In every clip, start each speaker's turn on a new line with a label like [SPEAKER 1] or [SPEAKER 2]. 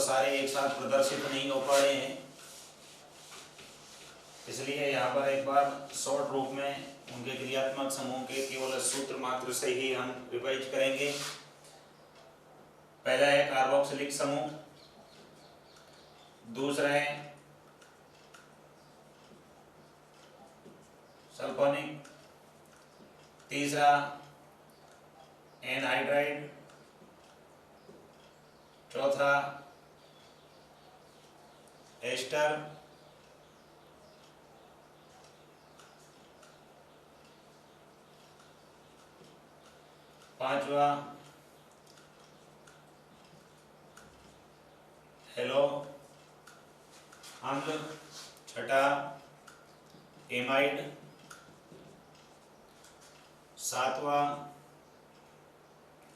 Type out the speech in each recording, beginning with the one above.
[SPEAKER 1] सारे एक साथ प्रदर्शित नहीं हो पा रहे हैं, इसलिए यहाँ पर एक बार शॉर्ट रूप में उनके क्रियात्मक समूह के केवल सूत्र मात्र से ही हम रिवाइज करेंगे। पहला है कार्बोक्सिलिक समूह, दूसरा है सल्फोनिक, तीसरा एनहाइड्राइड, चौथा एस्टर, पांचवा हेलो अम्ल, छठा एमाइड, सातवां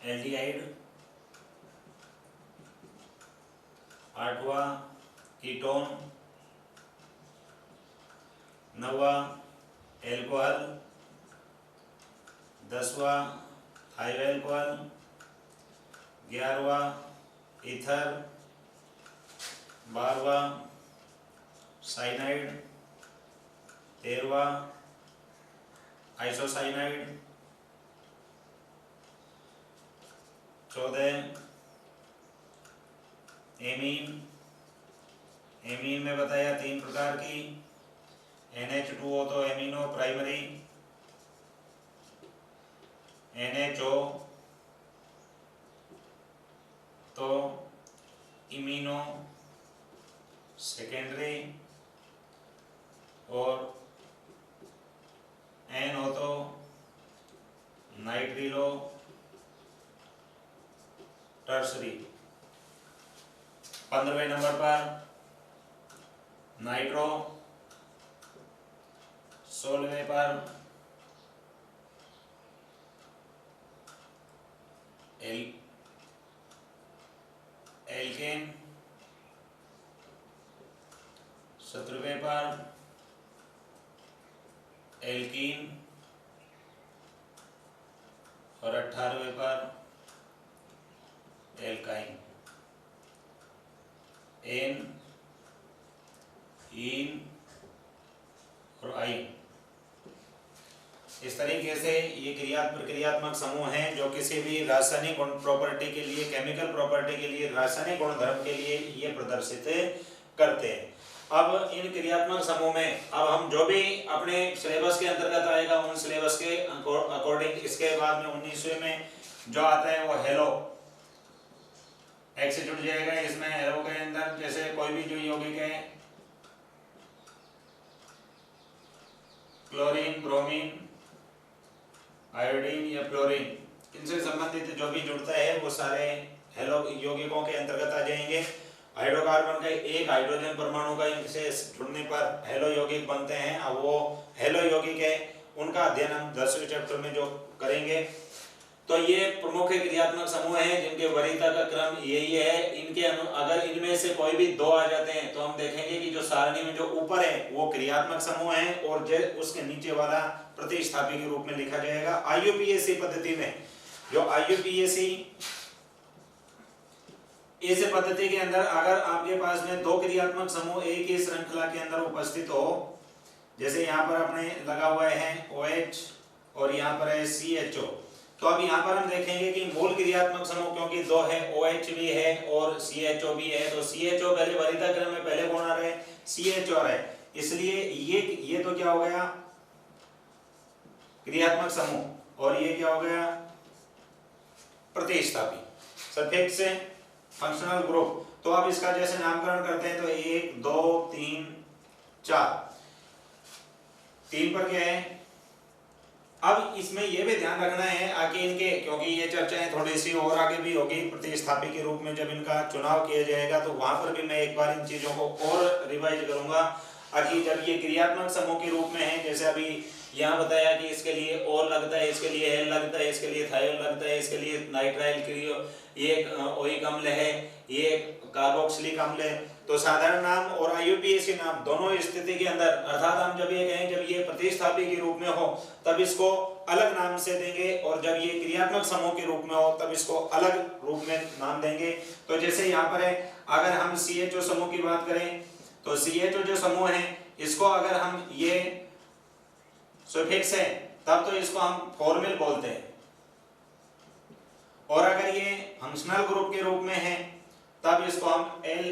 [SPEAKER 1] एल्डिहाइड, आठवां कीटोन, नौवां एल्कोहल, दसवां थायोएल्कोहल, 11वां ईथर, 12वां साइनाइड, 13वां आइसोसाइनाइड, 14 एमीन। एमीन में बताया 3 प्रकार की, NH2O तो एमिनो प्राइमरी, NHO तो इमिनो सेकेंडरी, और NO तो नाइट्रिलो टर्सरी। 15वें नंबर पर नाइट्रो, 16वें पर एल्केन, 17वें पर एल्कीन, और 18वें पर एल्काइन। एन, इन और आइन, इस तरीके से ये प्रक्रियात्मक समूह हैं जो किसी भी रासायनिक गुण प्रॉपर्टी के लिए, केमिकल प्रॉपर्टी के लिए, रासायनिक गुणधर्म के लिए ये प्रदर्शित करते हैं। अब इन क्रियात्मक समूह में अब हम जो भी अपने सिलेबस के अंतर्गत आएगा उन सिलेबस के अकॉर्डिंग इसके बाद में 19वें में जो आता है वो हेलो एक से जुड़ जाएगा। इसमें हेलो के अंदर जैसे कोई भी जो यौगिक है, क्लोरीन, ब्रोमीन, आयोडीन या फ्लोरीन, इनसे संबंधित जो भी जुड़ता है वो सारे हेलो यौगिकों के अंतर्गत आ जाएंगे। हाइड्रोकार्बन का एक हाइड्रोजन परमाणु का इनसे जुड़ने पर हेलो यौगिक बनते हैं। अब वो हेलो यौगिक है, उनका अध्ययन हम 10वें चैप्टर में जो करेंगे। तो ये प्रमुख क्रियात्मक समूह हैं जिनके वरीयता का क्रम यही है। इनके अगर इनमें से कोई भी 2 आ जाते हैं तो हम देखेंगे कि जो सारणी में जो ऊपर है वो क्रियात्मक समूह है और जो उसके नीचे वाला प्रतिस्थापी के रूप में लिखा जाएगा। आईयूपीएसी पद्धति में जो आईयूपीएसी इस पद्धति के अंदर अगर आपके पास में 2 क्रियात्मक समूह एक ही श्रृंखला के अंदर उपस्थित हो, जैसे यहाँ पर अपने लगा हुआ है OH और यहाँ पर है CHO, तो अब यहाँ पर हम देखेंगे कि मूल क्रियात्मक समूह क्योंकि 2 है, OH भी है और CHO भी है, तो CHO पहले वरीयता क्रम में पहले कौन आ रहा है, CHO आ रहा है, इसलिए ये तो क्या हो गया क्रियात्मक समूह और ये क्या हो गया प्रतिस्थापी सफिक्स से फंक्शनल ग्रुप। तो अब इसका जैसे नामकरण करते हैं तो 1 2 3 4, 3 पर क्या है। अब इसमें यह भी ध्यान रखना है आगे इनके, क्योंकि ये चर्चाएं थोड़ी सी और आगे भी होगी प्रतिस्थापी के रूप में जब इनका चुनाव किया जाएगा तो वहां पर भी मैं एक बार इन चीजों को और रिवाइज करूंगा। आगे जब ये क्रियात्मक समूह के रूप में है, जैसे अभी यहाँ बताया कि इसके लिए और लगता है, इसके लिए एल लगता है, इसके लिए थायोल लगता है, इसके लिए नाइट्राइल क्रियो, ये ओइक अम्ल है, ये कार्बोक्सिलिक अम्ल है। तो साधारण नाम और आईयूपीएसी नाम दोनों स्थिति के अंदर, अर्थात हम जब ये कहें जब ये प्रतिस्थापी के रूप में हो तब इसको अलग नाम से देंगे, और जब ये क्रियात्मक समूह के रूप में हो तब इसको अलग रूप में नाम देंगे। तो जैसे यहाँ पर है, अगर हम CHO समूह की बात करें तो CHO जो समूह है इसको अगर हम ये सुफिक्स है तब तो इसको हम फॉर्मल बोलते हैं, और अगर ये फंक्शनल ग्रुप के रूप में है तब इसको हम L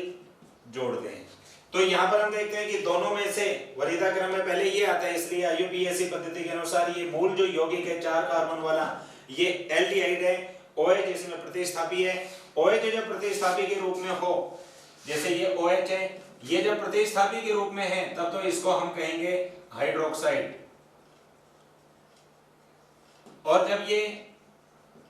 [SPEAKER 1] जोड़ते हैं। तो यहाँ पर हम देखते हैं कि दोनों में से वरीयता क्रम में पहले ये आता है, इसलिए IUPAC पद्धति के अनुसार ये मूल जो यौगिक है 4 कार्बन वाला ये एल्डिहाइड है। OH इसमें प्रतिस्थापी है। OH जब प्रतिस्थापी के रूप में हो, जैसे ये OH है, ये जब प्रतिस्थापी के रूप में है तब तो इसको हम कहेंगे हाइड्रोक्साइड, और जब ये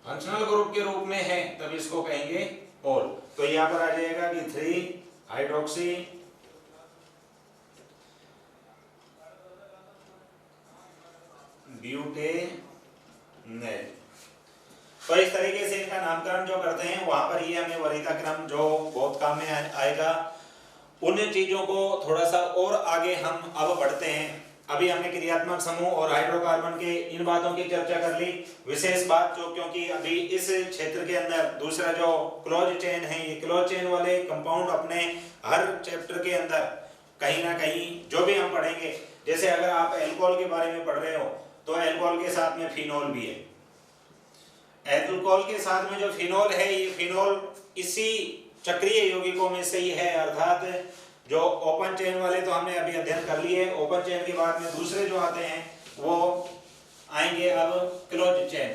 [SPEAKER 1] फंक्शनल ग्रुप के रूप में है तब इसको कहेंगे ऑल। तो यहाँ पर आ जाएगा कि 3 हाइड्रोक्सी ब्यूटेनेट। तो इस तरीके से इनका नामकरण जो करते हैं वहां पर ये हमें वरीयता क्रम जो बहुत काम में आएगा। उन चीजों को थोड़ा सा और आगे हम अब बढ़ते हैं। अभी हमने क्रियात्मक समूह और हाइड्रोकार्बन के इन बातों की चर्चा कर ली। विशेष बात जो, क्योंकि अभी इस क्षेत्र के अंदर दूसरा जो क्लोज चेन है, ये क्लोज चेन वाले कंपाउंड अपने हर चैप्टर के अंदर कहीं ना कहीं जो भी हम पढ़ेंगे, जैसे अगर आप अल्कोहल के बारे में पढ़ रहे हो तो अल्कोहल के साथ में फिनोल भी है। अल्कोहल के साथ में जो फिनोल है, ये फिनोल इसी चक्रीय यौगिकों में से ही है, अर्थात जो ओपन चेन वाले तो हमने अभी अध्ययन कर लिए। ओपन चेन के बाद में दूसरे जो आते हैं वो आएंगे अब क्लोज चेन।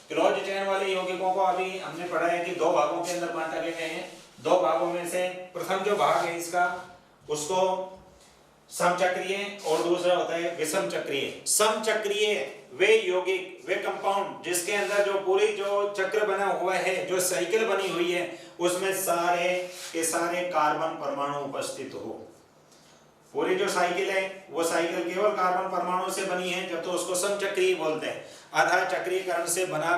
[SPEAKER 1] क्लोज चेन वाले यौगिकों को अभी हमने पढ़ा है कि 2 भागों के अंदर बांटा गए हैं। 2 भागों में से प्रथम जो भाग है इसका, उसको समचक्रीय और दूसरा होता है विषम चक्रीय। समचक्रीय वे यौगिक, वे कंपाउंड जिसके अंदर जो पूरी जो चक्र बना हुआ है, जो साइकिल बनी हुई है, उसमें सारे के सारे कार्बन परमाणु उपस्थित हो। पूरी जो साइकिल है वो साइकिल केवल कार्बन परमाणु से बनी है, जब तो उसको समचक्रीय बोलते हैं। आधा चक्रीकरण से बना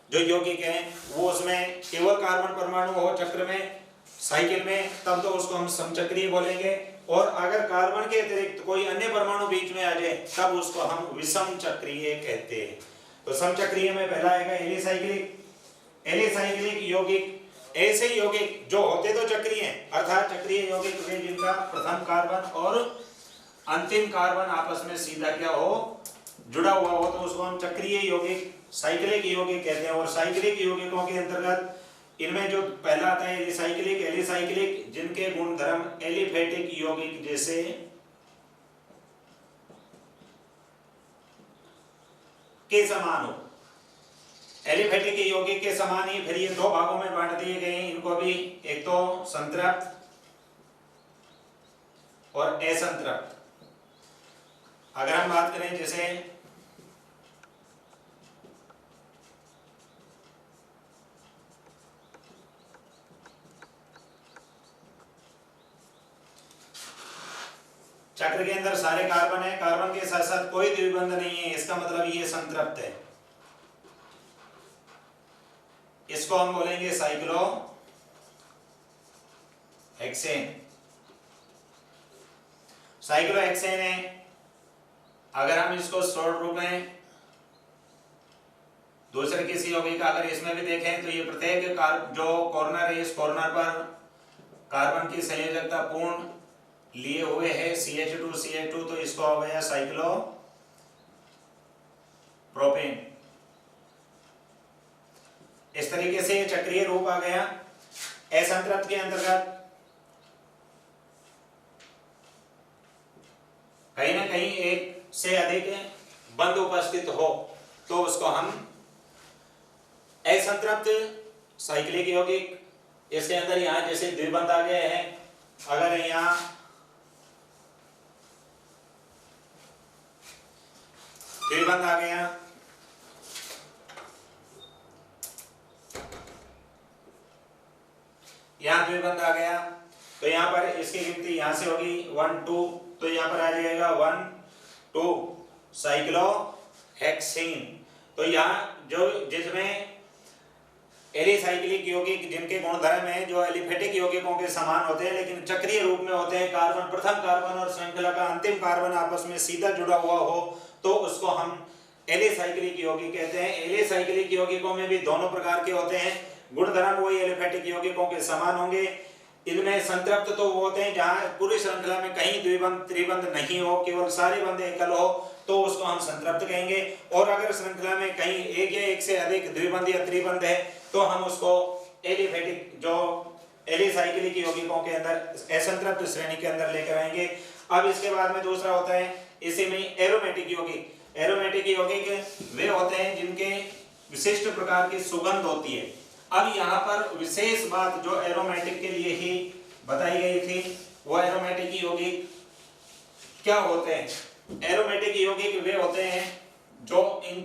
[SPEAKER 1] जो यौगिक है वो उसमें केवल कार्बन परमाणु हो चक्र में, साइकिल में, तब तो उसको हम समचक्रीय बोलेंगे। और अगर कार्बन के अतिरिक्त कोई अन्य परमाणु बीच में आ जाए तब उसको हम विषम चक्रीय कहते हैं। तो समचक्रीय में पहला आएगा एलिसाइक्लिक। एलिसाइक्लिक यौगिक ऐसे यौगिक जो होते तो चक्रीय हैं, अर्थात चक्रीय यौगिक वे जिनका प्रथम कार्बन और अंतिम कार्बन आपस में सीधा क्या हो, जुड़ा हुआ हो, तो उसको हम चक्रीय यौगिक, साइक्लिक यौगिक कहते हैं। और साइक्लिक यौगिकों के अंतर्गत इनमें जो पहला आता है एलिसाइक्लिक। एलिसाइक्लिक जिनके गुणधर्म एलिफेटिक यौगिक जैसे के समान हो, एलिफेटिक यौगिक के समान ही। फिर ये 2 भागों में बांट दिए गए हैं इनको भी, एक तो संतृप्त और असंतृप्त। अगर हम बात करें जैसे चक्र के अंदर सारे कार्बन है, कार्बन के साथ साथ कोई द्विबंध नहीं है, इसका मतलब ये संतृप्त है। इसको हम बोलेंगे साइक्लो हेक्सेन। साइक्लो हेक्सेन है। अगर हम इसको शॉर्ट रूप में दूसरे किसी यौगिक का अगर इसमें भी देखें तो ये प्रत्येक जो कॉर्नर है, इस कॉर्नर पर कार्बन की संयोजकता पूर्ण लिए हुए है CH2 तो इसको हो गया साइक्लो प्रोपेन। इस तरीके से चक्रीय रूप आ गया। असंतृप्त के अंतर्गत कहीं ना कहीं एक से अधिक बंध उपस्थित हो तो उसको हम असंतृप्त साइक्लिक यौगिक। इसके अंदर यहां जैसे द्विबंध आ गए हैं, अगर यहां द्विबंध आ गया, यहां द्विबंध आ गया, तो यहां पर इसकी गिनती यहां से होगी 1 2, तो यहां पर आ जाएगा 1 2 साइक्लो हेक्सेन। तो यहां जो जिसमें एलिसाइक्लिक यौगिक जिनके गुणधर्म है जो एलिफेटिक यौगिकों के समान होते हैं लेकिन चक्रीय रूप में होते हैं, कार्बन प्रथम कार्बन और श्रृंखला का अंतिम कार्बन आपस में सीधा जुड़ा हुआ हो, तो उसको हम एलिसाइक्लिक यौगिक कहते हैं। एलिसाइक्लिक यौगिकों में भी दोनों प्रकार के होते हैं, गुणधर्म वही एलिफेटिक यौगिकों के समान होंगे। इनमें संतृप्त तो वो होते हैं जहां पूरी श्रृंखला में कहीं द्विबंध त्रिबंध नहीं हो, केवल सारे बंध एकल हो, तो उसको हम संतृप्त कहेंगे। और अगर श्रृंखला में कहीं एक या एक से अधिक द्विबंध या त्रिबंध है तो हम उसको एलिफेटिक, जो एलिसाइक्लिक यौगिकों के अंदर असंतृप्त श्रेणी के अंदर लेकर आएंगे। अब इसके बाद में दूसरा होता है इसी में एरोमेटिक यौगिक। एरोमेटिक यौगिक वे होते हैं जिनके विशिष्ट प्रकार की सुगंध होती है। अब यहाँ पर विशेष बात जो एरोमेटिक के लिए ही बताई गई थी, वो एरोमेटिक यौगिक क्या होते हैं? एरोमेटिक यौगिक वे होते हैं जो इन